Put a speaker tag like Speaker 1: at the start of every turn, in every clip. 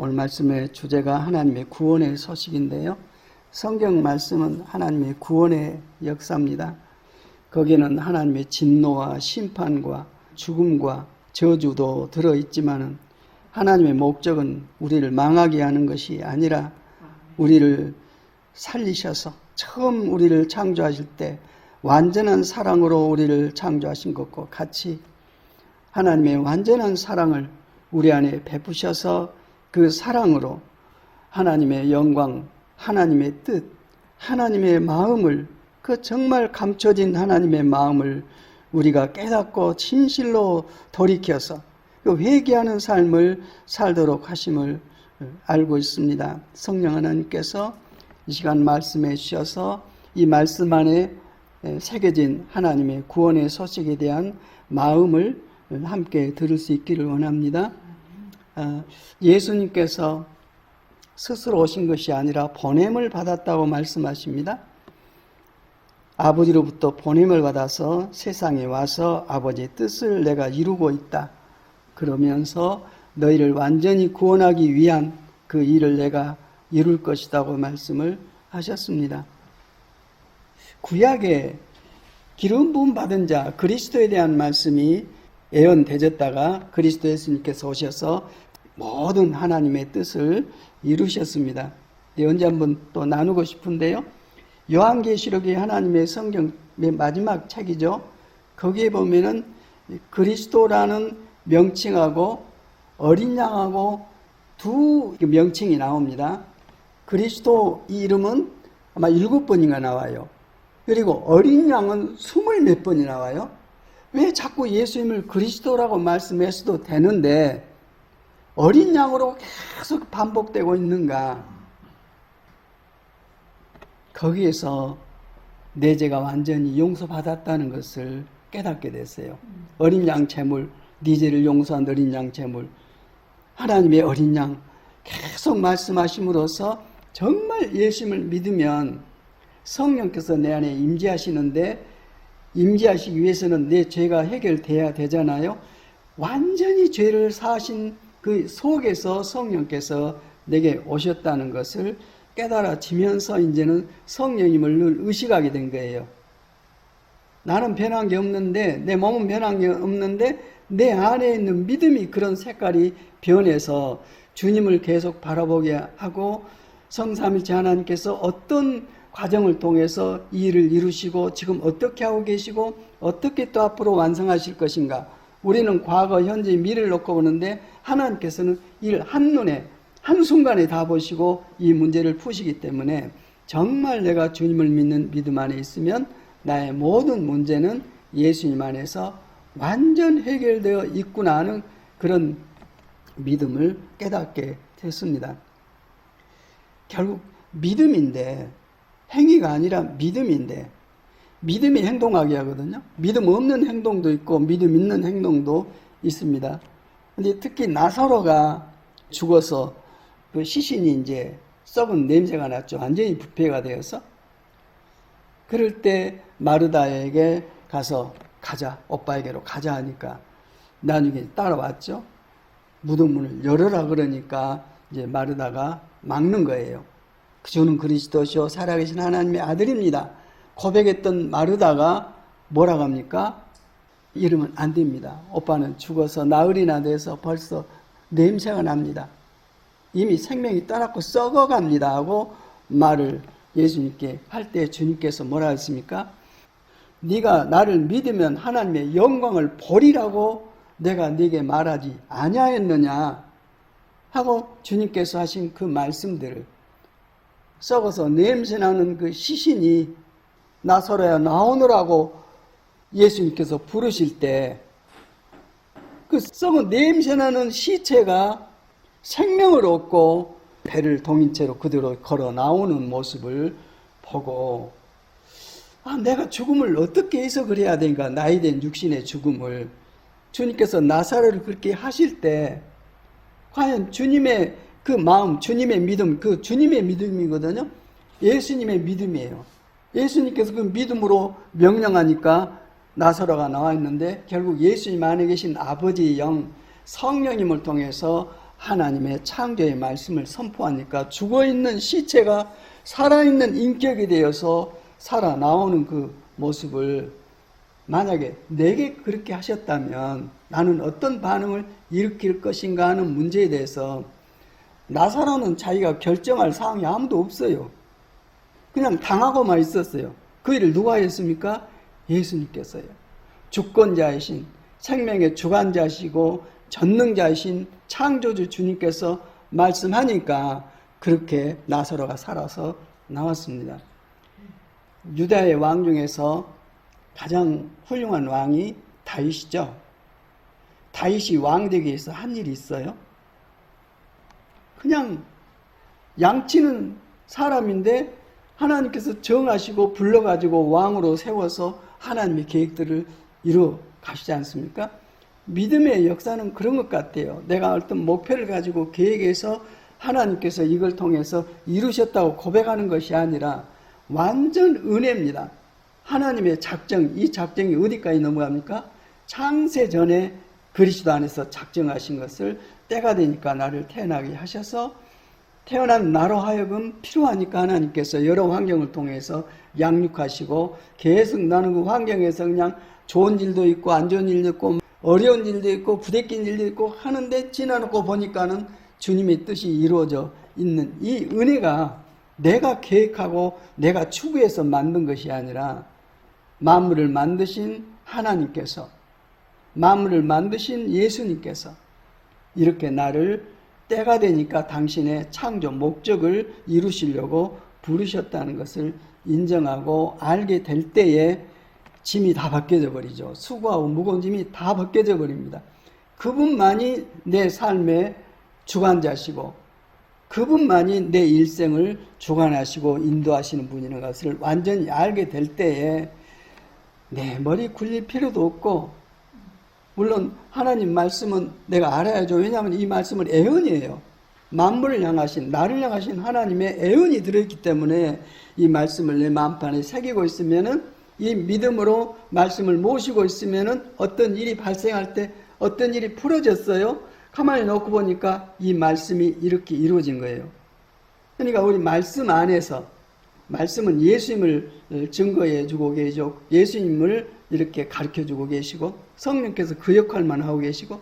Speaker 1: 오늘 말씀의 주제가 하나님의 구원의 소식인데요. 성경 말씀은 하나님의 구원의 역사입니다. 거기에는 하나님의 진노와 심판과 죽음과 저주도 들어있지만은 하나님의 목적은 우리를 망하게 하는 것이 아니라 우리를 살리셔서 처음 우리를 창조하실 때 완전한 사랑으로 우리를 창조하신 것과 같이 하나님의 완전한 사랑을 우리 안에 베푸셔서 그 사랑으로 하나님의 영광, 하나님의 뜻, 하나님의 마음을, 그 정말 감춰진 하나님의 마음을 우리가 깨닫고 진실로 돌이켜서 그 회개하는 삶을 살도록 하심을 알고 있습니다. 성령 하나님께서 이 시간 말씀해 주셔서 이 말씀 안에 새겨진 하나님의 구원의 소식에 대한 마음을 함께 들을 수 있기를 원합니다. 예수님께서 스스로 오신 것이 아니라 보냄을 받았다고 말씀하십니다. 아버지로부터 보냄을 받아서 세상에 와서 아버지의 뜻을 내가 이루고 있다. 그러면서 너희를 완전히 구원하기 위한 그 일을 내가 이룰 것이라고 말씀을 하셨습니다. 구약에 기름 부음 받은 자 그리스도에 대한 말씀이 예언되졌다가 그리스도 예수님께서 오셔서 모든 하나님의 뜻을 이루셨습니다. 언제 한번 또 나누고 싶은데요. 요한계시록이 하나님의 성경의 마지막 책이죠. 거기에 보면은 그리스도라는 명칭하고 어린 양하고 두 명칭이 나옵니다. 그리스도 이 이름은 아마 7번인가 나와요. 그리고 어린 양은 20몇 번이 나와요. 왜 자꾸 예수님을 그리스도라고 말씀했어도 되는데 어린 양으로 계속 반복되고 있는가? 거기에서 내 죄가 완전히 용서받았다는 것을 깨닫게 됐어요. 어린 양 제물, 네 죄를 용서한 어린 양 제물, 하나님의 어린 양 계속 말씀하심으로써 정말 예수님을 믿으면 성령께서 내 안에 임재하시는데 임재하시기 위해서는 내 죄가 해결돼야 되잖아요. 완전히 죄를 사하신 그 속에서 성령께서 내게 오셨다는 것을 깨달아지면서 이제는 성령님을 늘 의식하게 된 거예요. 나는 변한 게 없는데, 내 몸은 변한 게 없는데 내 안에 있는 믿음이 그런 색깔이 변해서 주님을 계속 바라보게 하고 성삼일체 하나님께서 어떤 과정을 통해서 이 일을 이루시고 지금 어떻게 하고 계시고 어떻게 또 앞으로 완성하실 것인가. 우리는 과거, 현재, 미래를 놓고 보는데 하나님께서는 일 한눈에 한순간에 다 보시고 이 문제를 푸시기 때문에 정말 내가 주님을 믿는 믿음 안에 있으면 나의 모든 문제는 예수님 안에서 완전 해결되어 있구나 하는 그런 믿음을 깨닫게 됐습니다. 결국 믿음인데 행위가 아니라 믿음인데 믿음이 행동하게 하거든요. 믿음 없는 행동도 있고 믿음 있는 행동도 있습니다. 근데 특히 나사로가 죽어서 그 시신이 이제 썩은 냄새가 났죠. 완전히 부패가 되어서. 그럴 때 마르다에게 가서 가자, 오빠에게로 가자 하니까 나중에 따라왔죠. 무덤 문을 열어라 그러니까 이제 마르다가 막는 거예요. 주는 그리스도시요 살아계신 하나님의 아들입니다. 고백했던 마르다가 뭐라고 합니까? 이러면 안 됩니다. 오빠는 죽어서 나흘이나 돼서 벌써 냄새가 납니다. 이미 생명이 떠났고 썩어갑니다 하고 말을 예수님께 할 때 주님께서 뭐라 했습니까? 네가 나를 믿으면 하나님의 영광을 보리라고 내가 네게 말하지 아니하였느냐 하고 주님께서 하신 그 말씀들을 썩어서 냄새나는 그 시신이 나사로야 나오느라고 예수님께서 부르실 때 그 썩은 냄새나는 시체가 생명을 얻고 배를 동인 채로 그대로 걸어 나오는 모습을 보고 내가 죽음을 어떻게 해석을 해야 되는가. 나이된 육신의 죽음을 주님께서 나사로를 그렇게 하실 때 과연 주님의 그 마음, 주님의 믿음, 그 주님의 믿음이거든요. 예수님의 믿음이에요. 예수님께서 그 믿음으로 명령하니까 나사로가 나와 있는데 결국 예수님 안에 계신 아버지의 영, 성령님을 통해서 하나님의 창조의 말씀을 선포하니까 죽어있는 시체가 살아있는 인격이 되어서 살아나오는 그 모습을 만약에 내게 그렇게 하셨다면 나는 어떤 반응을 일으킬 것인가 하는 문제에 대해서 나사로는 자기가 결정할 사항이 아무도 없어요. 그냥 당하고만 있었어요. 그 일을 누가 했습니까? 예수님께서요. 주권자이신 생명의 주관자시고 전능자이신 창조주 주님께서 말씀하니까 그렇게 나사로가 살아서 나왔습니다. 유다의 왕 중에서 가장 훌륭한 왕이 다윗이죠. 다윗이 왕 되기 위해서 한 일이 있어요. 그냥 양치는 사람인데 하나님께서 정하시고 불러가지고 왕으로 세워서 하나님의 계획들을 이루어 가시지 않습니까? 믿음의 역사는 그런 것 같아요. 내가 어떤 목표를 가지고 계획해서 하나님께서 이걸 통해서 이루셨다고 고백하는 것이 아니라 완전 은혜입니다. 하나님의 작정, 이 작정이 어디까지 넘어갑니까? 창세 전에 그리스도 안에서 작정하신 것을 때가 되니까 나를 태어나게 하셔서 태어난 나로 하여금 필요하니까 하나님께서 여러 환경을 통해서 양육하시고 계속 나는 그 환경에서 그냥 좋은 일도 있고 안 좋은 일도 있고 어려운 일도 있고 부대낀 일도 있고 하는데 지나놓고 보니까는 주님의 뜻이 이루어져 있는 이 은혜가 내가 계획하고 내가 추구해서 만든 것이 아니라 만물을 만드신 하나님께서 만물을 만드신 예수님께서 이렇게 나를 때가 되니까 당신의 창조 목적을 이루시려고 부르셨다는 것을 인정하고 알게 될 때에 짐이 다 벗겨져 버리죠. 수고하고 무거운 짐이 다 벗겨져 버립니다. 그분만이 내 삶의 주관자시고 그분만이 내 일생을 주관하시고 인도하시는 분이라는 것을 완전히 알게 될 때에 내 머리 굴릴 필요도 없고 물론 하나님 말씀은 내가 알아야죠. 왜냐하면 이 말씀은 애언이에요. 만물을 향하신 나를 향하신 하나님의 애언이 들어있기 때문에 이 말씀을 내 마음판에 새기고 있으면은 이 믿음으로 말씀을 모시고 있으면은 어떤 일이 발생할 때 어떤 일이 풀어졌어요. 가만히 놓고 보니까 이 말씀이 이렇게 이루어진 거예요. 그러니까 우리 말씀 안에서 말씀은 예수님을 증거해 주고 계시고 예수님을 이렇게 가르쳐 주고 계시고 성령께서 그 역할만 하고 계시고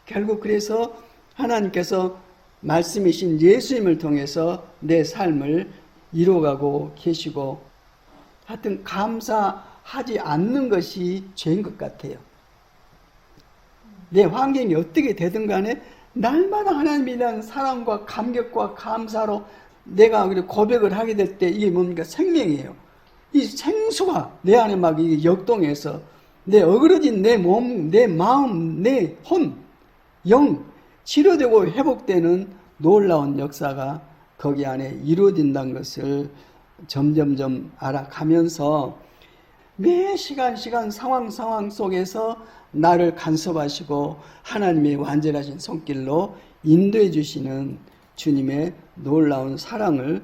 Speaker 1: 결국 그래서 하나님께서 말씀이신 예수님을 통해서 내 삶을 이루어가고 계시고 하여튼 감사하지 않는 것이 죄인 것 같아요. 내 환경이 어떻게 되든 간에 날마다 하나님에 대한 사랑과 감격과 감사로 내가 고백을 하게 될 때 이게 뭡니까? 생명이에요. 이 생수가 내 안에 막 역동해서 내 어그러진 내 몸, 내 마음, 내 혼, 영 치료되고 회복되는 놀라운 역사가 거기 안에 이루어진다는 것을 점점점 알아가면서 매 시간 상황 속에서 나를 간섭하시고 하나님의 완전하신 손길로 인도해 주시는 주님의 놀라운 사랑을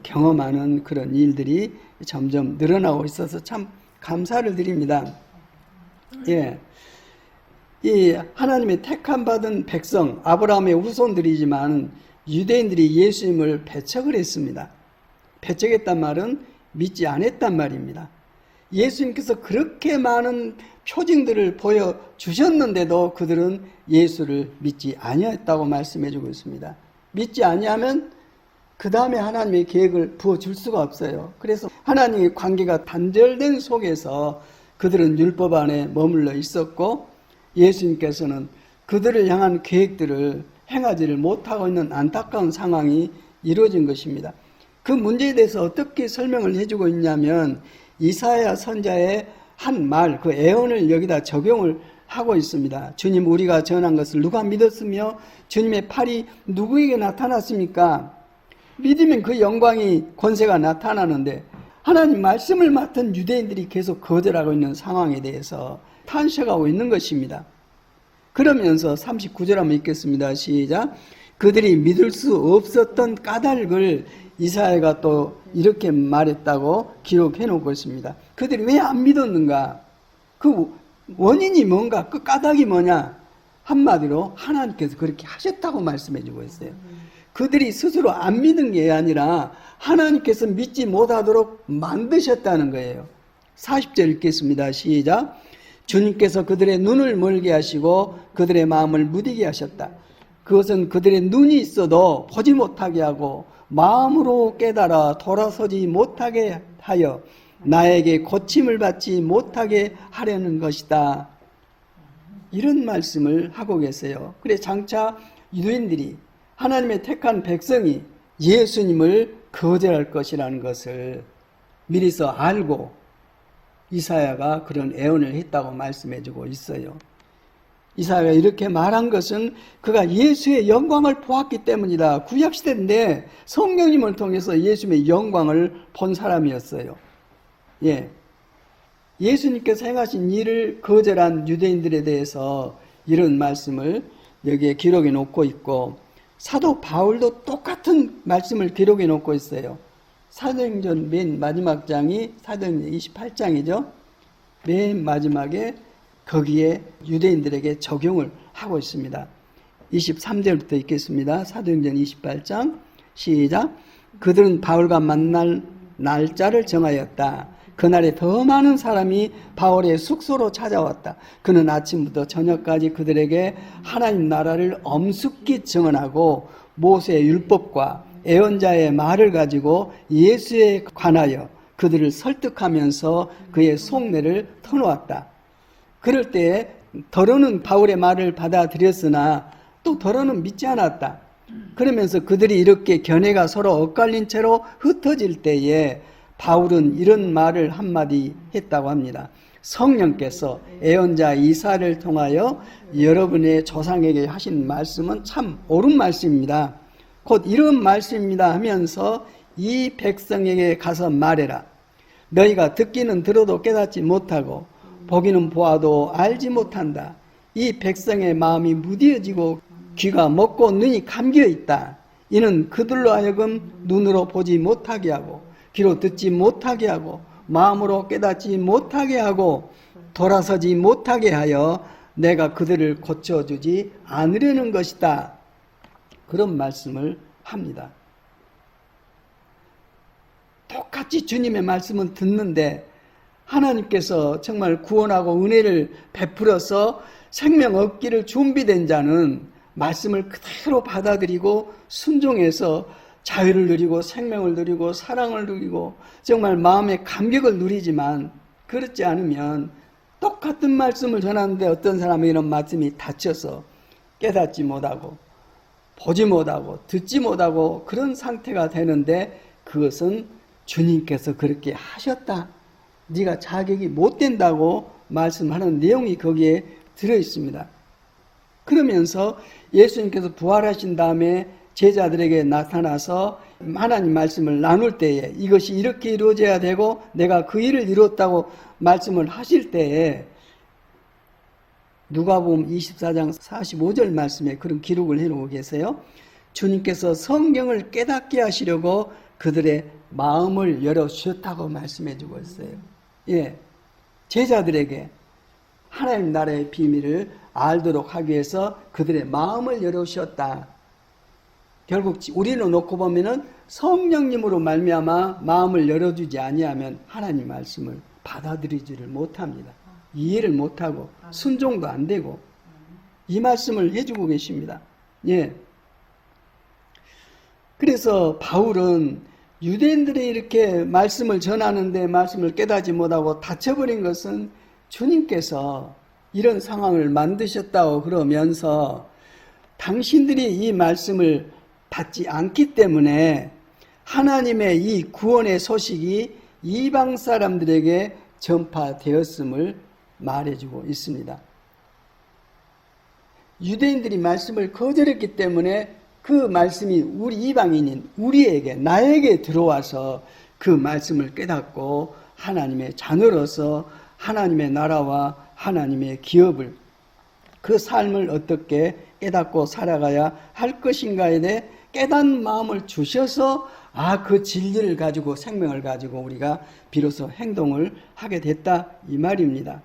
Speaker 1: 경험하는 그런 일들이 점점 늘어나고 있어서 참 감사를 드립니다. 예. 이 하나님의 택함 받은 백성, 아브라함의 후손들이지만 유대인들이 예수님을 배척을 했습니다. 배척했단 말은 믿지 않았단 말입니다. 예수님께서 그렇게 많은 표징들을 보여주셨는데도 그들은 예수를 믿지 아니했다고 말씀해주고 있습니다. 믿지 아니하면 그 다음에 하나님의 계획을 부어줄 수가 없어요. 그래서 하나님의 관계가 단절된 속에서 그들은 율법 안에 머물러 있었고 예수님께서는 그들을 향한 계획들을 행하지를 못하고 있는 안타까운 상황이 이루어진 것입니다. 그 문제에 대해서 어떻게 설명을 해주고 있냐면 이사야 선자의 한 말, 그 애언을 여기다 적용을 하고 있습니다. 주님, 우리가 전한 것을 누가 믿었으며 주님의 팔이 누구에게 나타났습니까? 믿으면 그 영광이 권세가 나타나는데 하나님 말씀을 맡은 유대인들이 계속 거절하고 있는 상황에 대해서 탄식하고 있는 것입니다. 그러면서 39절 한번 읽겠습니다. 시작. 그들이 믿을 수 없었던 까닭을 이사야가 또 이렇게 말했다고 기록해 놓고 있습니다. 그들이 왜 안 믿었는가? 그 원인이 뭔가? 그 까닭이 뭐냐? 한마디로 하나님께서 그렇게 하셨다고 말씀해 주고 있어요. 그들이 스스로 안 믿은 게 아니라 하나님께서 믿지 못하도록 만드셨다는 거예요. 40절 읽겠습니다. 시작. 주님께서 그들의 눈을 멀게 하시고 그들의 마음을 무디게 하셨다. 그것은 그들의 눈이 있어도 보지 못하게 하고 마음으로 깨달아 돌아서지 못하게 하여 나에게 고침을 받지 못하게 하려는 것이다. 이런 말씀을 하고 계세요. 그래 장차 유대인들이 하나님의 택한 백성이 예수님을 거절할 것이라는 것을 미리서 알고 이사야가 그런 예언을 했다고 말씀해주고 있어요. 이사야가 이렇게 말한 것은 그가 예수의 영광을 보았기 때문이다. 구약시대인데 성령님을 통해서 예수님의 영광을 본 사람이었어요. 예. 예수님께서 행하신 일을 거절한 유대인들에 대해서 이런 말씀을 여기에 기록해 놓고 있고, 사도 바울도 똑같은 말씀을 기록해 놓고 있어요. 사도행전 맨 마지막 장이 사도행전 28장이죠. 맨 마지막에 거기에 유대인들에게 적용을 하고 있습니다. 23절부터 읽겠습니다. 사도행전 28장 시작. 그들은 바울과 만날 날짜를 정하였다. 그날에 더 많은 사람이 바울의 숙소로 찾아왔다. 그는 아침부터 저녁까지 그들에게 하나님 나라를 엄숙히 증언하고 모세의 율법과 예언자의 말을 가지고 예수에 관하여 그들을 설득하면서 그의 속내를 터놓았다. 그럴 때에 더러는 바울의 말을 받아들였으나 또 더러는 믿지 않았다. 그러면서 그들이 이렇게 견해가 서로 엇갈린 채로 흩어질 때에 바울은 이런 말을 한마디 했다고 합니다. 성령께서 예언자 이사야를 통하여 여러분의 조상에게 하신 말씀은 참 옳은 말씀입니다. 곧 이런 말씀입니다 하면서 이 백성에게 가서 말해라. 너희가 듣기는 들어도 깨닫지 못하고 보기는 보아도 알지 못한다. 이 백성의 마음이 무디어지고 귀가 먹고 눈이 감겨 있다. 이는 그들로 하여금 눈으로 보지 못하게 하고 귀로 듣지 못하게 하고 마음으로 깨닫지 못하게 하고 돌아서지 못하게 하여 내가 그들을 고쳐주지 않으려는 것이다. 그런 말씀을 합니다. 똑같이 주님의 말씀은 듣는데 하나님께서 정말 구원하고 은혜를 베풀어서 생명 얻기를 준비된 자는 말씀을 그대로 받아들이고 순종해서 자유를 누리고 생명을 누리고 사랑을 누리고 정말 마음의 감격을 누리지만, 그렇지 않으면 똑같은 말씀을 전하는데 어떤 사람은 이런 말씀이 닫혀서 깨닫지 못하고 보지 못하고 듣지 못하고 그런 상태가 되는데, 그것은 주님께서 그렇게 하셨다, 네가 자격이 못 된다고 말씀하는 내용이 거기에 들어있습니다. 그러면서 예수님께서 부활하신 다음에 제자들에게 나타나서 하나님 말씀을 나눌 때에 이것이 이렇게 이루어져야 되고 내가 그 일을 이뤘다고 말씀을 하실 때에 누가복음 24장 45절 말씀에 그런 기록을 해놓고 계세요. 주님께서 성경을 깨닫게 하시려고 그들의 마음을 열어주셨다고 말씀해주고 있어요. 예, 제자들에게 하나님 나라의 비밀을 알도록 하기 위해서 그들의 마음을 열어주셨다. 결국 우리는 놓고 보면은 성령님으로 말미암아 마음을 열어주지 아니하면 하나님 말씀을 받아들이지를 못합니다. 이해를 못하고 순종도 안 되고, 이 말씀을 해주고 계십니다. 예. 그래서 바울은 유대인들이 이렇게 말씀을 전하는데 말씀을 깨닫지 못하고 다쳐버린 것은 주님께서 이런 상황을 만드셨다고 그러면서 당신들이 이 말씀을 받지 않기 때문에 하나님의 이 구원의 소식이 이방 사람들에게 전파되었음을 말해주고 있습니다. 유대인들이 말씀을 거절했기 때문에 그 말씀이 우리 이방인인 우리에게, 나에게 들어와서 그 말씀을 깨닫고 하나님의 자녀로서 하나님의 나라와 하나님의 기업을, 그 삶을 어떻게 깨닫고 살아가야 할 것인가에 대해 깨닫는 마음을 주셔서 그 진리를 가지고 생명을 가지고 우리가 비로소 행동을 하게 됐다 이 말입니다.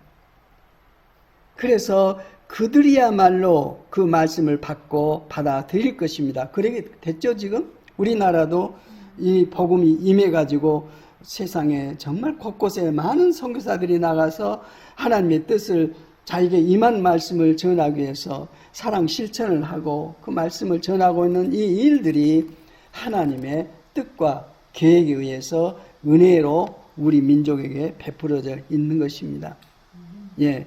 Speaker 1: 그래서 그들이야말로 그 말씀을 받고 받아들일 것입니다. 그러게 됐죠. 지금 우리나라도 이 복음이 임해가지고 세상에 정말 곳곳에 많은 선교사들이 나가서 하나님의 뜻을 자기에게 임한 말씀을 전하기 위해서 사랑 실천을 하고 그 말씀을 전하고 있는 이 일들이 하나님의 뜻과 계획에 의해서 은혜로 우리 민족에게 베풀어져 있는 것입니다. 예.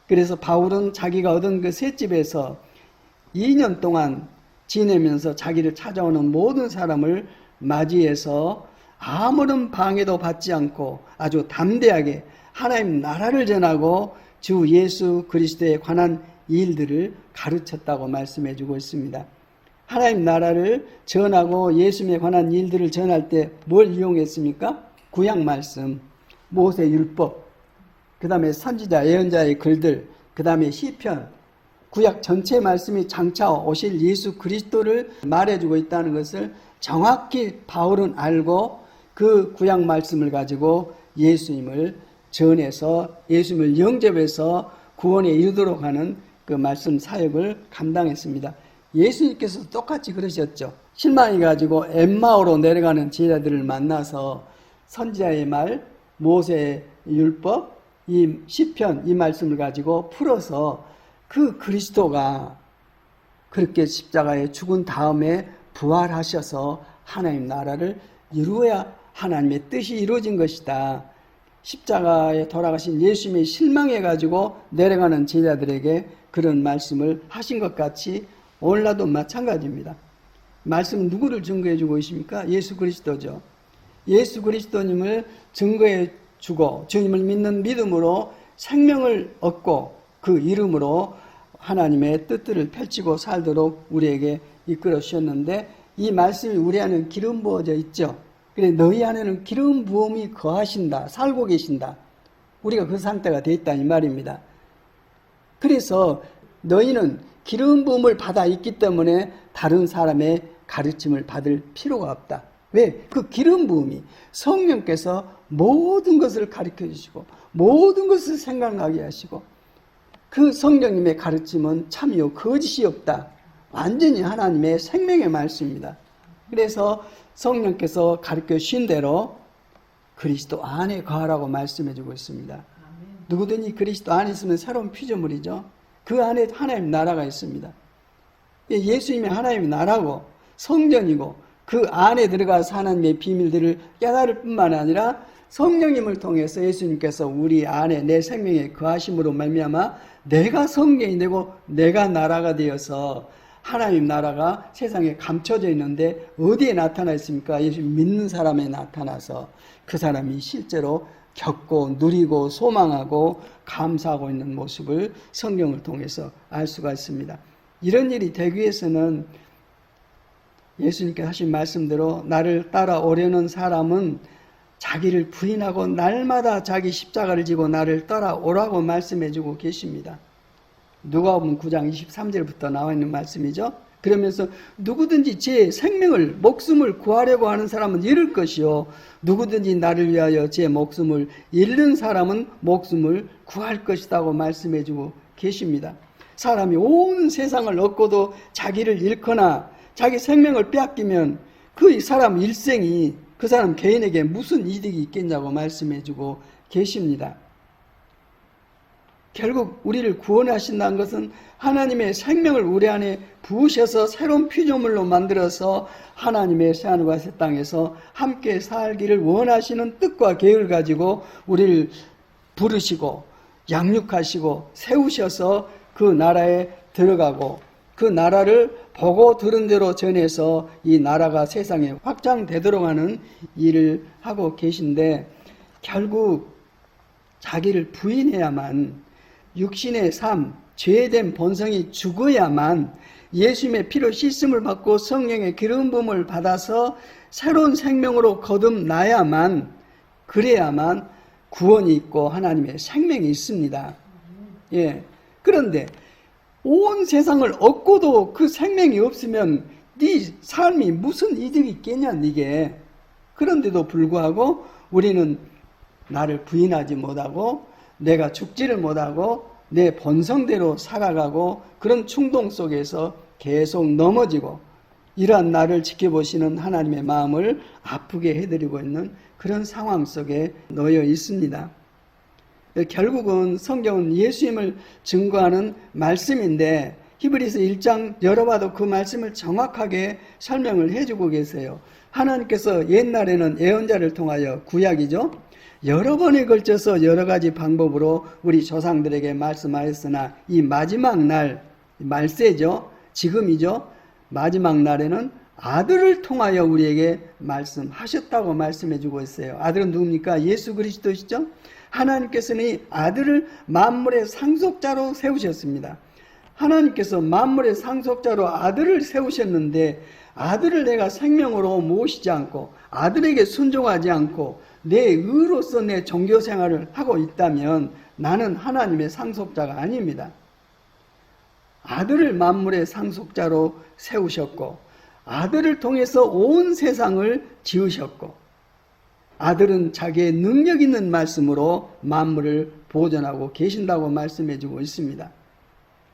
Speaker 1: 그래서 바울은 자기가 얻은 그 셋집에서 2년 동안 지내면서 자기를 찾아오는 모든 사람을 맞이해서 아무런 방해도 받지 않고 아주 담대하게 하나님 나라를 전하고 주 예수 그리스도에 관한 일들을 가르쳤다고 말씀해 주고 있습니다. 하나님 나라를 전하고 예수님에 관한 일들을 전할 때 뭘 이용했습니까? 구약 말씀, 모세 율법, 그 다음에 선지자, 예언자의 글들, 그 다음에 시편, 구약 전체 말씀이 장차 오실 예수 그리스도를 말해주고 있다는 것을 정확히 바울은 알고 그 구약 말씀을 가지고 예수님을 전해서 예수님을 영접해서 구원에 이르도록 하는 그 말씀 사역을 감당했습니다. 예수님께서도 똑같이 그러셨죠. 실망이 가지고 엠마오로 내려가는 제자들을 만나서 선지자의 말, 모세의 율법, 이 시편 이 말씀을 가지고 풀어서 그 그리스도가 그렇게 십자가에 죽은 다음에 부활하셔서 하나님 나라를 이루어야 하나님의 뜻이 이루어진 것이다. 십자가에 돌아가신 예수님이 실망해가지고 내려가는 제자들에게 그런 말씀을 하신 것 같이 오늘날도 마찬가지입니다. 말씀 누구를 증거해 주고 있습니까? 예수 그리스도죠. 예수 그리스도님을 증거해 주고 주님을 믿는 믿음으로 생명을 얻고 그 이름으로 하나님의 뜻들을 펼치고 살도록 우리에게 이끌어 주셨는데 이 말씀이 우리 안에는 기름 부어져 있죠. 그래 너희 안에는 기름 부음이 거하신다. 살고 계신다. 우리가 그 상태가 되어 있다 이 말입니다. 그래서 너희는 기름 부음을 받아 있기 때문에 다른 사람의 가르침을 받을 필요가 없다. 왜? 그 기름 부음이 성령께서 모든 것을 가르쳐 주시고 모든 것을 생각나게 하시고 그 성령님의 가르침은 참이요 거짓이 없다. 완전히 하나님의 생명의 말씀입니다. 그래서 성령께서 가르쳐 주신 대로 그리스도 안에 거하라고 말씀해 주고 있습니다. 누구든지 그리스도 안에 있으면 새로운 피조물이죠. 그 안에 하나님 나라가 있습니다. 예수님이 하나님의 나라고 성전이고 그 안에 들어가서 하나님의 비밀들을 깨달을 뿐만 아니라 성령님을 통해서 예수님께서 우리 안에 내 생명에 거하심으로 말미암아 내가 성전이 되고 내가 나라가 되어서 하나님 나라가 세상에 감춰져 있는데 어디에 나타나 있습니까? 예수 믿는 사람에 나타나서 그 사람이 실제로 겪고 누리고 소망하고 감사하고 있는 모습을 성경을 통해서 알 수가 있습니다. 이런 일이 되기 위해서는 예수님께서 하신 말씀대로 나를 따라오려는 사람은 자기를 부인하고 날마다 자기 십자가를 지고 나를 따라오라고 말씀해주고 계십니다. 누가복음 9장 23절부터 나와 있는 말씀이죠. 그러면서 누구든지 제 생명을 목숨을 구하려고 하는 사람은 잃을 것이요 누구든지 나를 위하여 제 목숨을 잃는 사람은 목숨을 구할 것이라고 말씀해주고 계십니다. 사람이 온 세상을 얻고도 자기를 잃거나 자기 생명을 빼앗기면 그 사람 일생이 그 사람 개인에게 무슨 이득이 있겠냐고 말씀해주고 계십니다. 결국 우리를 구원하신다는 것은 하나님의 생명을 우리 안에 부으셔서 새로운 피조물로 만들어서 하나님의 새하늘과 새 땅에서 함께 살기를 원하시는 뜻과 계획을 가지고 우리를 부르시고 양육하시고 세우셔서 그 나라에 들어가고 그 나라를 보고 들은 대로 전해서 이 나라가 세상에 확장되도록 하는 일을 하고 계신데 결국 자기를 부인해야만 육신의 삶, 죄된 본성이 죽어야만 예수님의 피로 씻음을 받고 성령의 기름 부음을 받아서 새로운 생명으로 거듭나야만 그래야만 구원이 있고 하나님의 생명이 있습니다. 예. 그런데 온 세상을 얻고도 그 생명이 없으면 네 삶이 무슨 이득이 있겠냐 이게. 그런데도 불구하고 우리는 나를 부인하지 못하고 내가 죽지를 못하고 내 본성대로 살아가고 그런 충동 속에서 계속 넘어지고 이러한 나를 지켜보시는 하나님의 마음을 아프게 해드리고 있는 그런 상황 속에 놓여 있습니다. 결국은 성경은 예수님을 증거하는 말씀인데 히브리서 1장 열어봐도 그 말씀을 정확하게 설명을 해주고 계세요. 하나님께서 옛날에는 예언자를 통하여 구약이죠. 여러 번에 걸쳐서 여러 가지 방법으로 우리 조상들에게 말씀하였으나 이 마지막 날, 말세죠. 지금이죠. 마지막 날에는 아들을 통하여 우리에게 말씀하셨다고 말씀해주고 있어요. 아들은 누굽니까? 예수 그리스도시죠. 하나님께서는 이 아들을 만물의 상속자로 세우셨습니다. 하나님께서 만물의 상속자로 아들을 세우셨는데 아들을 내가 생명으로 모시지 않고 아들에게 순종하지 않고 내 의로서 내 종교생활을 하고 있다면 나는 하나님의 상속자가 아닙니다. 아들을 만물의 상속자로 세우셨고 아들을 통해서 온 세상을 지으셨고 아들은 자기의 능력 있는 말씀으로 만물을 보존하고 계신다고 말씀해주고 있습니다.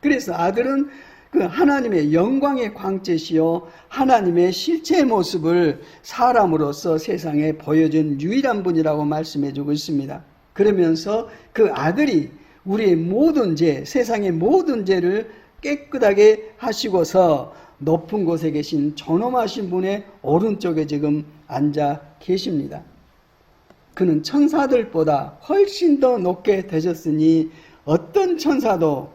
Speaker 1: 그래서 아들은 그 하나님의 영광의 광채시요 하나님의 실체의 모습을 사람으로서 세상에 보여준 유일한 분이라고 말씀해주고 있습니다. 그러면서 그 아들이 우리의 모든 죄, 세상의 모든 죄를 깨끗하게 하시고서 높은 곳에 계신 존엄하신 분의 오른쪽에 지금 앉아 계십니다. 그는 천사들보다 훨씬 더 높게 되셨으니 어떤 천사도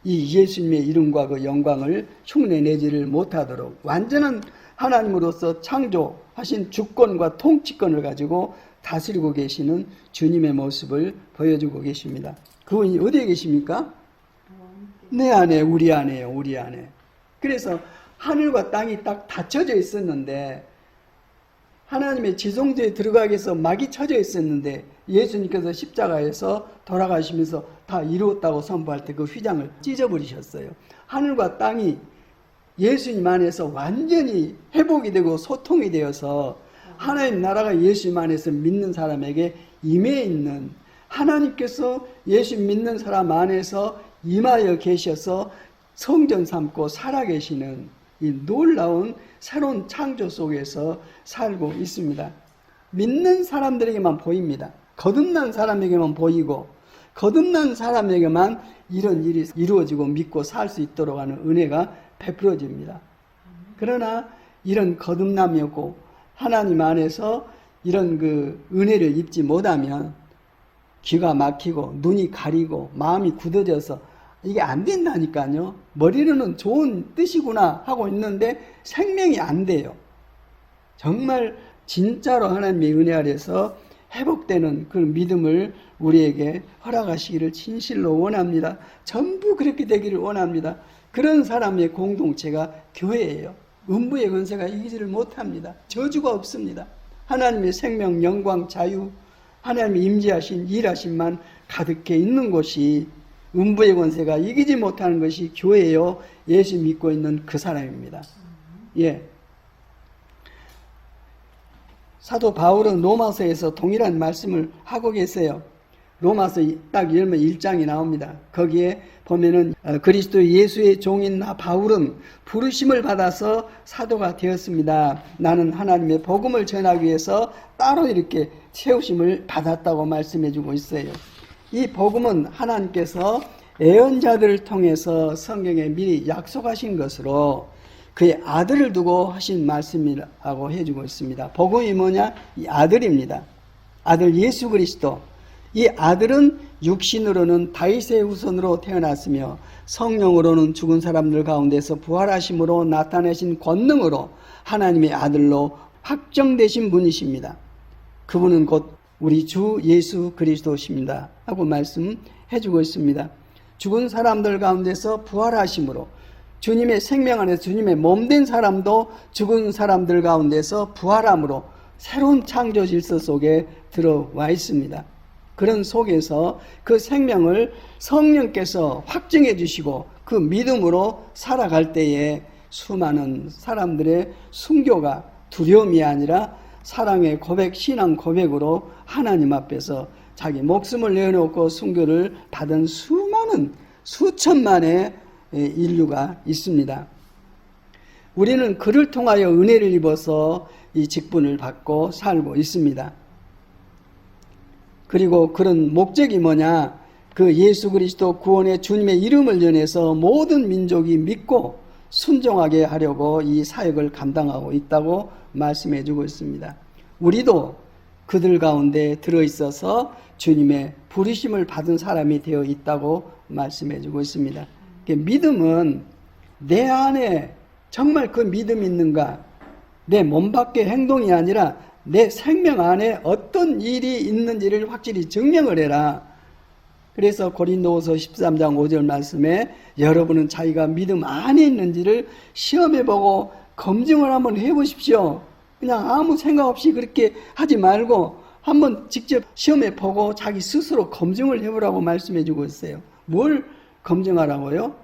Speaker 1: 이 예수님의 이름과 그 영광을 흉내내지를 못하도록 완전한 하나님으로서 창조하신 주권과 통치권을 가지고 다스리고 계시는 주님의 모습을 보여주고 계십니다. 그분이 어디에 계십니까? 내 안에, 우리 안에요, 우리 안에. 그래서 하늘과 땅이 딱 닫혀져 있었는데 하나님의 지성소에 들어가기 위해서 막이 쳐져 있었는데 예수님께서 십자가에서 돌아가시면서 다 이루었다고 선포할 때 그 휘장을 찢어버리셨어요. 하늘과 땅이 예수님 안에서 완전히 회복이 되고 소통이 되어서 하나님 나라가 예수님 안에서 믿는 사람에게 임해 있는 하나님께서 예수 믿는 사람 안에서 임하여 계셔서 성전 삼고 살아계시는 이 놀라운 새로운 창조 속에서 살고 있습니다. 믿는 사람들에게만 보입니다. 거듭난 사람에게만 보이고 거듭난 사람에게만 이런 일이 이루어지고 믿고 살 수 있도록 하는 은혜가 베풀어집니다. 그러나 이런 거듭남이었고 하나님 안에서 이런 그 은혜를 입지 못하면 귀가 막히고 눈이 가리고 마음이 굳어져서 이게 안 된다니까요. 머리로는 좋은 뜻이구나 하고 있는데 생명이 안 돼요. 정말 진짜로 하나님의 은혜 아래서 회복되는 그 믿음을 우리에게 허락하시기를 진실로 원합니다. 전부 그렇게 되기를 원합니다. 그런 사람의 공동체가 교회예요. 음부의 권세가 이기지를 못합니다. 저주가 없습니다. 하나님의 생명, 영광, 자유, 하나님의 임재하신 일하심만 가득해 있는 곳이 음부의 권세가 이기지 못하는 것이 교회요. 예수 믿고 있는 그 사람입니다. 예. 사도 바울은 로마서에서 동일한 말씀을 하고 계세요. 로마서 딱 열면 1장이 나옵니다. 거기에 보면은 그리스도 예수의 종인 나 바울은 부르심을 받아서 사도가 되었습니다. 나는 하나님의 복음을 전하기 위해서 따로 이렇게 세우심을 받았다고 말씀해주고 있어요. 이 복음은 하나님께서 예언자들을 통해서 성경에 미리 약속하신 것으로 그의 아들을 두고 하신 말씀이라고 해주고 있습니다. 복음이 뭐냐? 이 아들입니다. 아들 예수 그리스도. 이 아들은 육신으로는 다윗의 후손으로 태어났으며 성령으로는 죽은 사람들 가운데서 부활하심으로 나타내신 권능으로 하나님의 아들로 확정되신 분이십니다. 그분은 곧 우리 주 예수 그리스도십니다 하고 말씀해주고 있습니다. 죽은 사람들 가운데서 부활하심으로 주님의 생명 안에서 주님의 몸된 사람도 죽은 사람들 가운데서 부활함으로 새로운 창조 질서 속에 들어와 있습니다. 그런 속에서 그 생명을 성령께서 확증해 주시고 그 믿음으로 살아갈 때에 수많은 사람들의 순교가 두려움이 아니라 사랑의 고백, 신앙 고백으로 하나님 앞에서 자기 목숨을 내어놓고 순교를 받은 수많은 수천만의 인류가 있습니다. 우리는 그를 통하여 은혜를 입어서 이 직분을 받고 살고 있습니다. 그리고 그런 목적이 뭐냐? 그 예수 그리스도 구원의 주님의 이름을 전해서 모든 민족이 믿고 순종하게 하려고 이 사역을 감당하고 있다고 말씀해 주고 있습니다. 우리도 그들 가운데 들어있어서 주님의 부르심을 받은 사람이 되어 있다고 말씀해 주고 있습니다. 믿음은 내 안에 정말 그 믿음이 있는가? 내 몸 밖의 행동이 아니라 내 생명 안에 어떤 일이 있는지를 확실히 증명을 해라. 그래서 고린도후서 13장 5절 말씀에 여러분은 자기가 믿음 안에 있는지를 시험해보고 검증을 한번 해보십시오. 그냥 아무 생각 없이 그렇게 하지 말고 한번 직접 시험해보고 자기 스스로 검증을 해보라고 말씀해주고 있어요. 뭘 검증하라고요?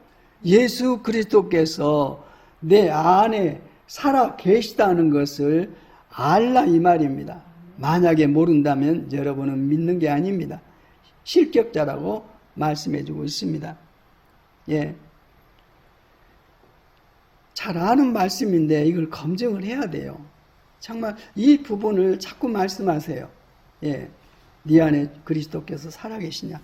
Speaker 1: 예수 그리스도께서 내 안에 살아 계시다는 것을 알라 이 말입니다. 만약에 모른다면 여러분은 믿는 게 아닙니다. 실격자라고 말씀해주고 있습니다. 예, 잘 아는 말씀인데 이걸 검증을 해야 돼요. 정말 이 부분을 자꾸 말씀하세요. 예, 네 안에 그리스도께서 살아계시냐?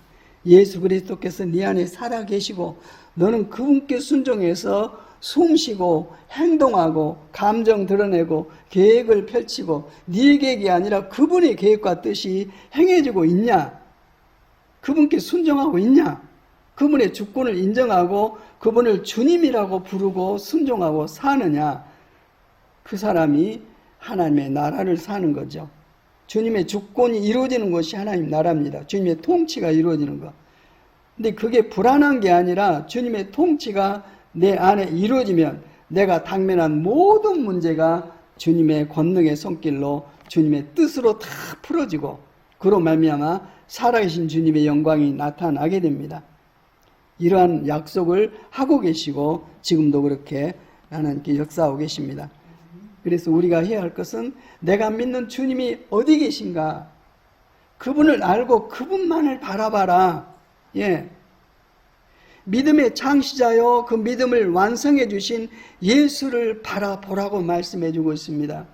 Speaker 1: 예수 그리스도께서 네 안에 살아계시고 너는 그분께 순종해서 숨쉬고 행동하고 감정 드러내고 계획을 펼치고 네 계획이 아니라 그분의 계획과 뜻이 행해지고 있냐? 그분께 순종하고 있냐? 그분의 주권을 인정하고 그분을 주님이라고 부르고 순종하고 사느냐? 그 사람이 하나님의 나라를 사는 거죠. 주님의 주권이 이루어지는 것이 하나님 나라입니다. 주님의 통치가 이루어지는 것. 근데 그게 불안한 게 아니라 주님의 통치가 내 안에 이루어지면 내가 당면한 모든 문제가 주님의 권능의 손길로 주님의 뜻으로 다 풀어지고 그로 말미암아 살아계신 주님의 영광이 나타나게 됩니다. 이러한 약속을 하고 계시고 지금도 그렇게 하나님께 역사하고 계십니다. 그래서 우리가 해야 할 것은 내가 믿는 주님이 어디 계신가? 그분을 알고 그분만을 바라봐라. 예. 믿음의 창시자요 그 믿음을 완성해 주신 예수를 바라보라고 말씀해 주고 있습니다.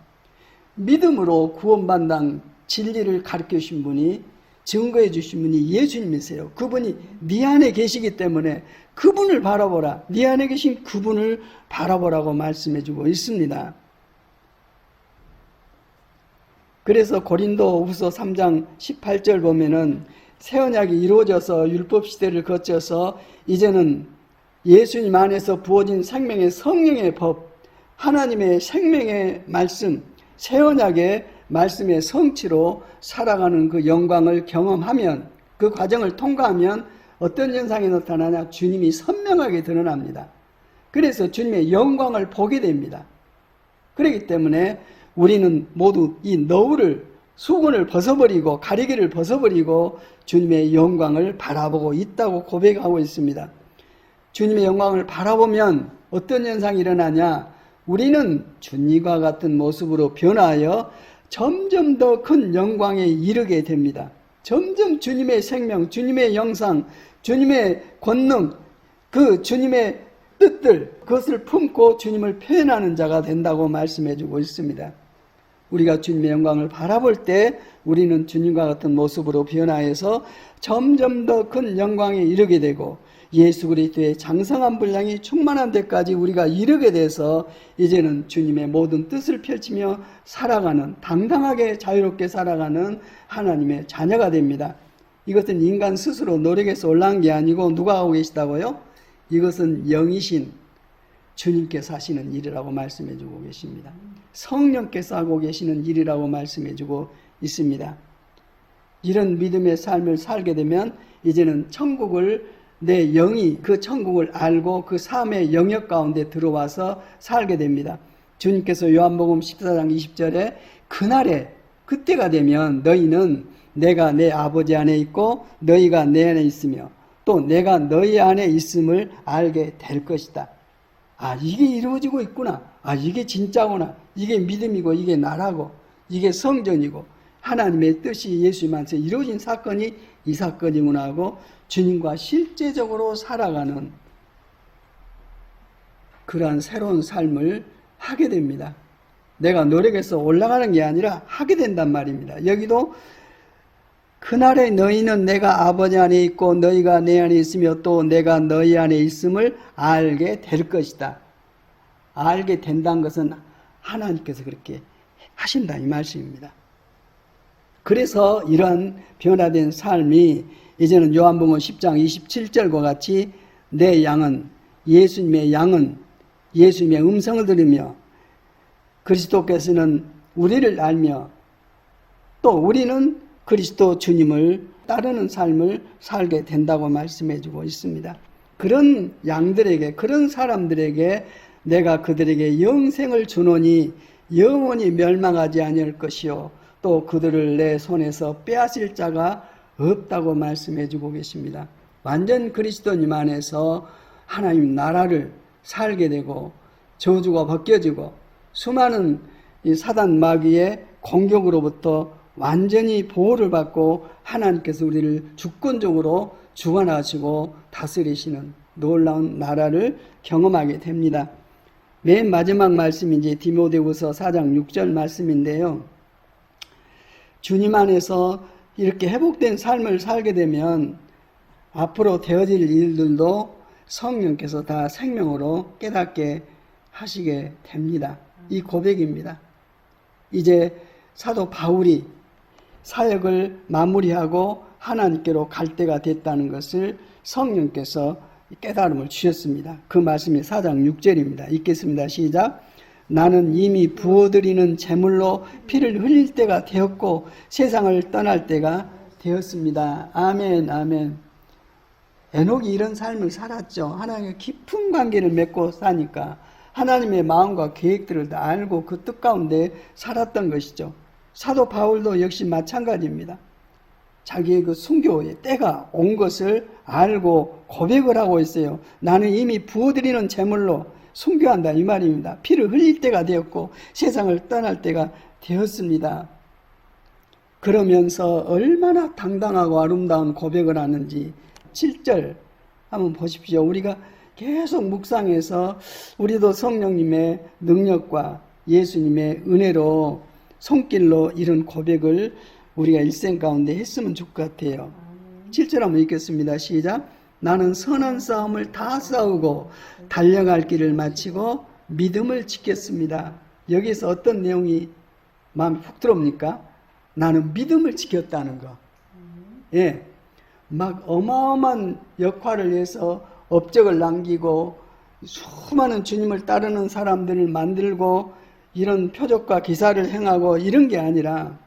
Speaker 1: 믿음으로 구원받는 진리를 가르쳐 주신 분이 증거해 주신 분이 예수님이세요. 그분이 네 안에 계시기 때문에 그분을 바라보라. 네 안에 계신 그분을 바라보라고 말씀해 주고 있습니다. 그래서 고린도후서 3장 18절 보면은 새 언약이 이루어져서 율법 시대를 거쳐서 이제는 예수님 안에서 부어진 생명의 성령의 법, 하나님의 생명의 말씀, 새 언약의 말씀의 성취로 살아가는 그 영광을 경험하면, 그 과정을 통과하면 어떤 현상이 나타나냐? 주님이 선명하게 드러납니다. 그래서 주님의 영광을 보게 됩니다. 그렇기 때문에 우리는 모두 이 너울을, 수건을 벗어버리고 가리개를 벗어버리고 주님의 영광을 바라보고 있다고 고백하고 있습니다. 주님의 영광을 바라보면 어떤 현상이 일어나냐? 우리는 주님과 같은 모습으로 변화하여 점점 더 큰 영광에 이르게 됩니다. 점점 주님의 생명, 주님의 영상, 주님의 권능, 그 주님의 뜻들, 그것을 품고 주님을 표현하는 자가 된다고 말씀해 주고 있습니다. 우리가 주님의 영광을 바라볼 때 우리는 주님과 같은 모습으로 변화해서 점점 더 큰 영광에 이르게 되고 예수 그리스도의 장성한 분량이 충만한 데까지 우리가 이르게 돼서 이제는 주님의 모든 뜻을 펼치며 살아가는, 당당하게 자유롭게 살아가는 하나님의 자녀가 됩니다. 이것은 인간 스스로 노력해서 올라온 게 아니고 누가 하고 계시다고요? 이것은 영이신 주님께서 하시는 일이라고 말씀해 주고 계십니다. 성령께서 하고 계시는 일이라고 말씀해 주고 있습니다. 이런 믿음의 삶을 살게 되면 이제는 천국을, 내 영이 그 천국을 알고 그 삶의 영역 가운데 들어와서 살게 됩니다. 주님께서 요한복음 14장 20절에 그날에, 그때가 되면 너희는 내가 내 아버지 안에 있고 너희가 내 안에 있으며 또 내가 너희 안에 있음을 알게 될 것이다. 아, 이게 이루어지고 있구나. 아, 이게 진짜구나. 이게 믿음이고 이게 나라고 이게 성전이고 하나님의 뜻이 예수님 안에서 이루어진 사건이 이 사건이구나 하고 주님과 실제적으로 살아가는 그러한 새로운 삶을 하게 됩니다. 내가 노력해서 올라가는 게 아니라 하게 된단 말입니다. 여기도 그날에 너희는 내가 아버지 안에 있고 너희가 내 안에 있으며 또 내가 너희 안에 있음을 알게 될 것이다. 알게 된다는 것은 하나님께서 그렇게 하신다 이 말씀입니다. 그래서 이러한 변화된 삶이 이제는 요한복음 10장 27절과 같이 내 양은 예수님의 음성을 들으며 그리스도께서는 우리를 알며 또 우리는 그리스도 주님을 따르는 삶을 살게 된다고 말씀해 주고 있습니다. 그런 양들에게, 그런 사람들에게 내가 그들에게 영생을 주노니 영원히 멸망하지 아니할 것이요 또 그들을 내 손에서 빼앗을 자가 없다고 말씀해 주고 계십니다. 완전 그리스도님 안에서 하나님 나라를 살게 되고 저주가 벗겨지고 수많은 이 사단 마귀의 공격으로부터 완전히 보호를 받고 하나님께서 우리를 주권적으로 주관하시고 다스리시는 놀라운 나라를 경험하게 됩니다. 맨 마지막 말씀이 이제 디모데후서 4장 6절 말씀인데요. 주님 안에서 이렇게 회복된 삶을 살게 되면 앞으로 되어질 일들도 성령께서 다 생명으로 깨닫게 하시게 됩니다. 이 고백입니다. 이제 사도 바울이 사역을 마무리하고 하나님께로 갈 때가 됐다는 것을 성령께서 깨달음을 주셨습니다. 그 말씀이 4장 6절입니다. 읽겠습니다. 시작. 나는 이미 부어드리는 제물로 피를 흘릴 때가 되었고 세상을 떠날 때가 되었습니다. 아멘, 아멘. 에녹이 이런 삶을 살았죠. 하나님과 깊은 관계를 맺고 사니까 하나님의 마음과 계획들을 다 알고 그 뜻 가운데 살았던 것이죠. 사도 바울도 역시 마찬가지입니다. 자기의 그 순교의 때가 온 것을 알고 고백을 하고 있어요. 나는 이미 부어드리는 제물로 순교한다 이 말입니다. 피를 흘릴 때가 되었고 세상을 떠날 때가 되었습니다. 그러면서 얼마나 당당하고 아름다운 고백을 하는지 7절 한번 보십시오. 우리가 계속 묵상해서 우리도 성령님의 능력과 예수님의 은혜로 손길로 이런 고백을 우리가 일생 가운데 했으면 좋을 것 같아요. 7절 한번 읽겠습니다. 시작. 나는 선한 싸움을 다 싸우고 달려갈 길을 마치고 믿음을 지켰습니다. 여기서 어떤 내용이 마음에 푹 들어옵니까? 나는 믿음을 지켰다는 거. 예, 막 어마어마한 역할을 해서 업적을 남기고 수많은 주님을 따르는 사람들을 만들고 이런 표적과 기사를 행하고 이런 게 아니라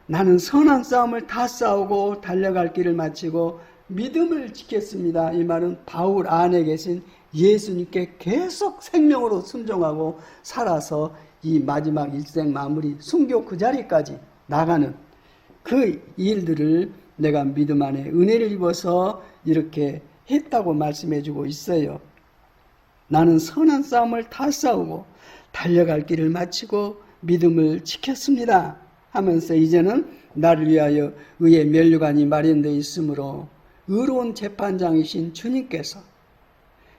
Speaker 1: 나는 선한 싸움을 다 싸우고 달려갈 길을 마치고 믿음을 지켰습니다. 이 말은 바울 안에 계신 예수님께 계속 생명으로 순종하고 살아서 이 마지막 일생 마무리 순교 그 자리까지 나가는 그 일들을 내가 믿음 안에 은혜를 입어서 이렇게 했다고 말씀해 주고 있어요. 나는 선한 싸움을 다 싸우고 달려갈 길을 마치고 믿음을 지켰습니다 하면서 이제는 나를 위하여 의의 면류관이 마련되어 있으므로 의로운 재판장이신 주님께서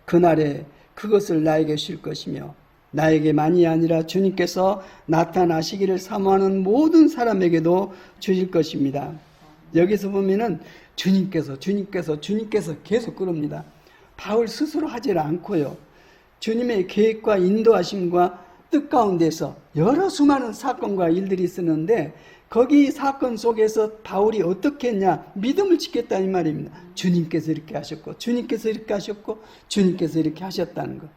Speaker 1: 그날에 그것을 나에게 줄 것이며 나에게만이 아니라 주님께서 나타나시기를 사모하는 모든 사람에게도 주실 것입니다. 여기서 보면은 주님께서 계속 그럽니다. 바울 스스로 하질 않고요. 주님의 계획과 인도하심과 뜻 가운데서 여러 수많은 사건과 일들이 있었는데 거기 사건 속에서 바울이 어떻게 했냐? 믿음을 지켰다 이 말입니다. 주님께서 이렇게 하셨고 주님께서 이렇게 하셨고 주님께서 이렇게 하셨다는 것.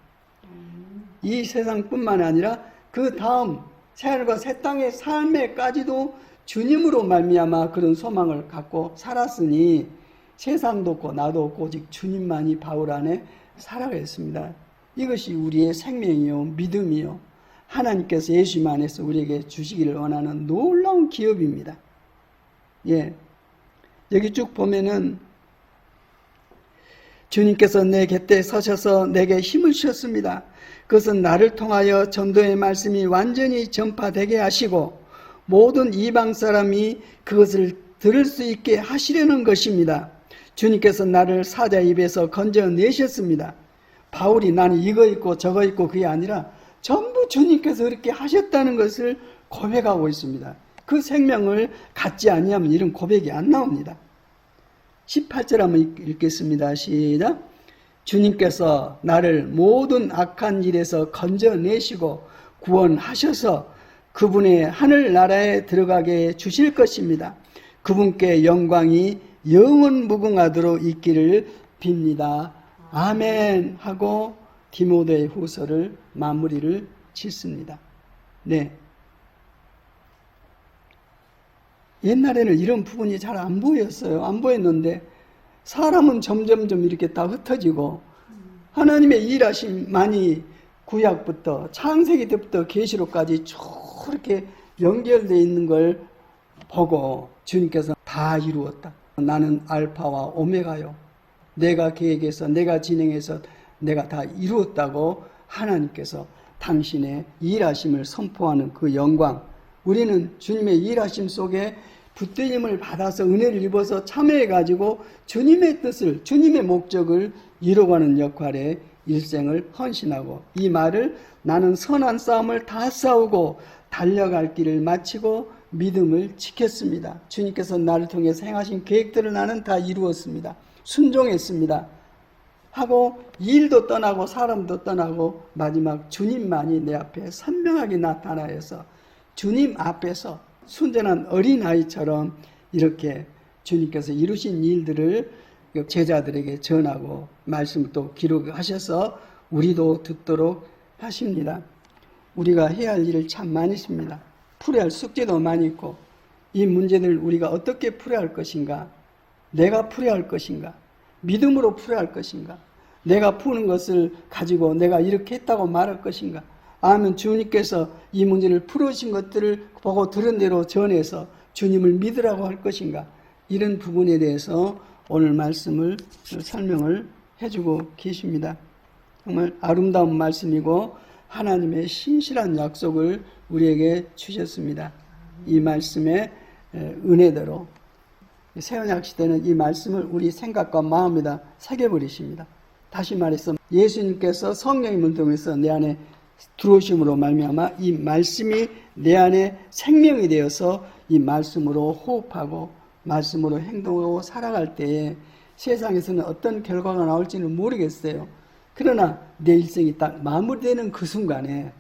Speaker 1: 이 세상뿐만 아니라 그 다음 새하늘과 새 땅의 삶에까지도 주님으로 말미암아 그런 소망을 갖고 살았으니 세상도 없고 나도 없고 오직 주님만이 바울 안에 살아가겠습니다. 이것이 우리의 생명이요 믿음이요 하나님께서 예수님 안에서 우리에게 주시기를 원하는 놀라운 기업입니다. 예, 여기 쭉 보면은 주님께서 내 곁에 서셔서 내게 힘을 주셨습니다. 그것은 나를 통하여 전도의 말씀이 완전히 전파되게 하시고 모든 이방 사람이 그것을 들을 수 있게 하시려는 것입니다. 주님께서 나를 사자 입에서 건져내셨습니다. 바울이 나는 이거 있고 저거 있고 그게 아니라 전부 주님께서 그렇게 하셨다는 것을 고백하고 있습니다. 그 생명을 갖지 아니하면 이런 고백이 안 나옵니다. 18절 한번 읽겠습니다. 시작. 주님께서 나를 모든 악한 일에서 건져내시고 구원하셔서 그분의 하늘나라에 들어가게 주실 것입니다. 그분께 영광이 영원 무궁하도록 있기를 빕니다. 아멘 하고 디모데 후서를 마무리를 짓습니다. 네. 옛날에는 이런 부분이 잘 안 보였어요. 안 보였는데 사람은 점점점 이렇게 다 흩어지고 하나님의 일하심만이 구약부터 창세기 때부터 계시록까지 저렇게 연결되어 있는 걸 보고 주님께서 다 이루었다. 나는 알파와 오메가요. 내가 계획해서 내가 진행해서 내가 다 이루었다고 하나님께서 당신의 일하심을 선포하는 그 영광, 우리는 주님의 일하심 속에 붙들림을 받아서 은혜를 입어서 참여해가지고 주님의 뜻을, 주님의 목적을 이루어가는 역할에 일생을 헌신하고, 이 말을 나는 선한 싸움을 다 싸우고 달려갈 길을 마치고 믿음을 지켰습니다. 주님께서 나를 통해서 행하신 계획들을 나는 다 이루었습니다. 순종했습니다. 하고 일도 떠나고 사람도 떠나고 마지막 주님만이 내 앞에 선명하게 나타나서 주님 앞에서 순전한 어린아이처럼 이렇게 주님께서 이루신 일들을 제자들에게 전하고 말씀을 또 기록하셔서 우리도 듣도록 하십니다. 우리가 해야 할 일을 참 많이 있습니다. 풀어야 할 숙제도 많이 있고, 이 문제들 우리가 어떻게 풀어야 할 것인가, 내가 풀어야 할 것인가, 믿음으로 풀어야 할 것인가, 내가 푸는 것을 가지고 내가 이렇게 했다고 말할 것인가, 아니면 주님께서 이 문제를 풀으신 것들을 보고 들은 대로 전해서 주님을 믿으라고 할 것인가, 이런 부분에 대해서 오늘 말씀을 설명을 해주고 계십니다. 정말 아름다운 말씀이고 하나님의 신실한 약속을 우리에게 주셨습니다. 이 말씀의 은혜대로 새언약 시대는 이 말씀을 우리 생각과 마음에다 새겨버리십니다. 다시 말해서 예수님께서 성령님을 통해서 내 안에 들어오심으로 말미암아 이 말씀이 내 안에 생명이 되어서 이 말씀으로 호흡하고 말씀으로 행동하고 살아갈 때에 세상에서는 어떤 결과가 나올지는 모르겠어요. 그러나 내 일생이 딱 마무리되는 그 순간에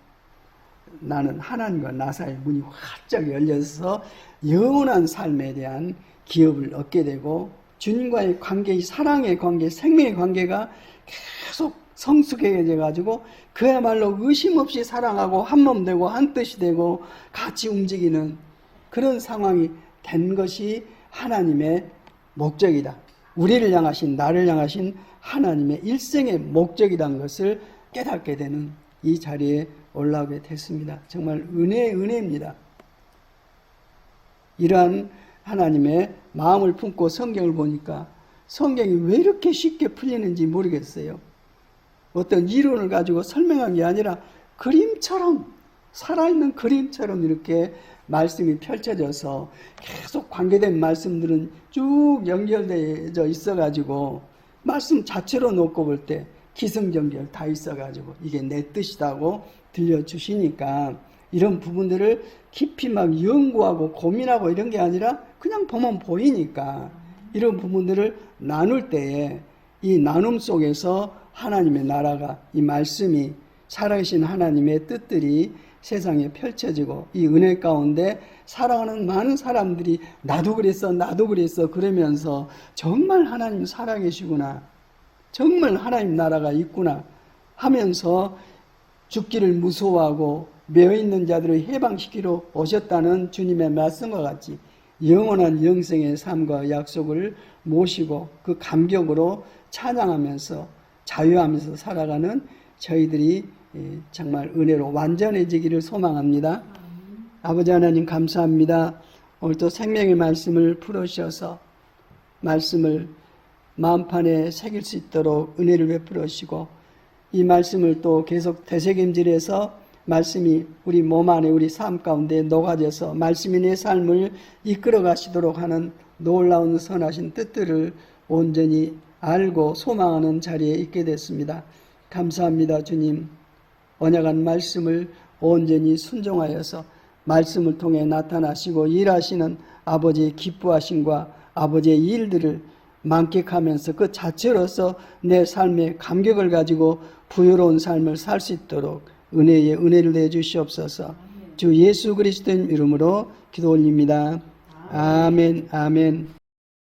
Speaker 1: 나는 하나님과 나 사이의 문이 활짝 열려서 영원한 삶에 대한 기업을 얻게 되고, 주님과의 관계, 사랑의 관계, 생명의 관계가 계속 성숙해져 가지고 그야말로 의심 없이 사랑하고 한 몸 되고 한 뜻이 되고 같이 움직이는 그런 상황이 된 것이 하나님의 목적이다. 우리를 향하신, 나를 향하신 하나님의 일생의 목적이라는 것을 깨닫게 되는 이 자리에 올라오게 됐습니다. 정말 은혜입니다. 이러한 하나님의 마음을 품고 성경을 보니까 성경이 왜 이렇게 쉽게 풀리는지 모르겠어요. 어떤 이론을 가지고 설명한 게 아니라 그림처럼, 살아있는 그림처럼 이렇게 말씀이 펼쳐져서 계속 관계된 말씀들은 쭉 연결되어 있어가지고 말씀 자체로 놓고 볼 때 기승전결 다 있어가지고 이게 내 뜻이라고 들려주시니까 이런 부분들을 깊이 막 연구하고 고민하고 이런 게 아니라 그냥 보면 보이니까 이런 부분들을 나눌 때에 이 나눔 속에서 하나님의 나라가, 이 말씀이, 살아계신 하나님의 뜻들이 세상에 펼쳐지고 이 은혜 가운데 살아가는 많은 사람들이 나도 그랬어 그러면서 정말 하나님 살아계시구나, 정말 하나님 나라가 있구나 하면서 죽기를 무서워하고 매어있는 자들을 해방시키러 오셨다는 주님의 말씀과 같이 영원한 영생의 삶과 약속을 모시고 그 감격으로 찬양하면서 자유하면서 살아가는 저희들이 정말 은혜로 완전해지기를 소망합니다. 아버지 하나님 감사합니다. 오늘도 생명의 말씀을 풀어주셔서 말씀을 마음판에 새길 수 있도록 은혜를 베풀어 주시고 이 말씀을 또 계속 되새김질해서 말씀이 우리 몸 안에 우리 삶 가운데 녹아져서 말씀이 내 삶을 이끌어 가시도록 하는 놀라운 선하신 뜻들을 온전히 알고 소망하는 자리에 있게 됐습니다. 감사합니다. 주님, 언약한 말씀을 온전히 순종하여서 말씀을 통해 나타나시고 일하시는 아버지의 기뻐하심과 아버지의 일들을 만끽하면서 그 자체로서 내 삶의 감격을 가지고 부유로운 삶을 살 수 있도록 은혜를 내주시옵소서. 주 예수 그리스도의 이름으로 기도 올립니다. 아멘, 아멘.